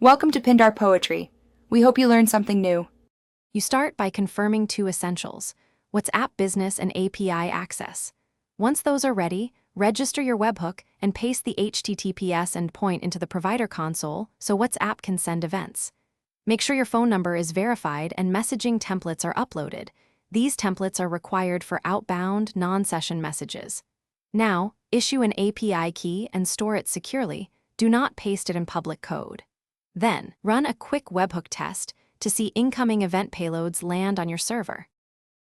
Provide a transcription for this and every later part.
Welcome to Pindar Poetry. We hope you learned something new. You start by confirming two essentials: WhatsApp Business and API access. Once those are ready, register your webhook and paste the HTTPS endpoint into the provider console so WhatsApp can send events. Make sure your phone number is verified and messaging templates are uploaded. These templates are required for outbound, non-session messages. Now, issue an API key and store it securely. Do not paste it in public code. Then, run a quick webhook test to see incoming event payloads land on your server.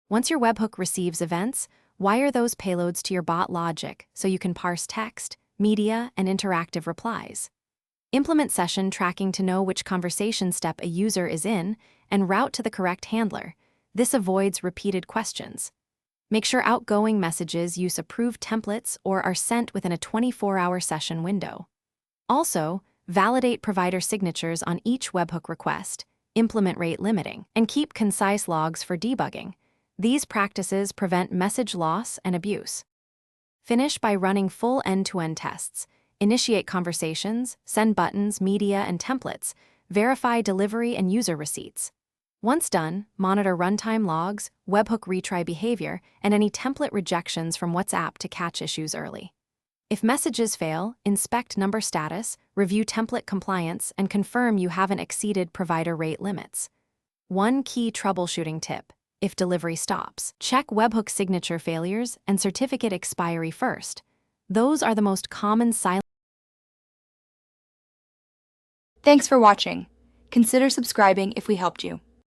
Once your webhook receives events, wire those payloads to your bot logic so you can parse text, media, and interactive replies. Implement session tracking to know which conversation step a user is in and route to the correct handler. This avoids repeated questions. Make sure outgoing messages use approved templates or are sent within a 24-hour session window. Also, validate provider signatures on each webhook request, implement rate limiting, and keep concise logs for debugging. These practices prevent message loss and abuse. Finish by running full end-to-end tests. Initiate conversations, send buttons, media, and templates, verify delivery and user receipts. Once done, monitor runtime logs, webhook retry behavior, and any template rejections from WhatsApp to catch issues early. If messages fail, inspect number status, review template compliance, and confirm you haven't exceeded provider rate limits. One key troubleshooting tip: if delivery stops, check webhook signature failures and certificate expiry first. Those are the most common silent. Thanks for watching. Consider subscribing if we helped you.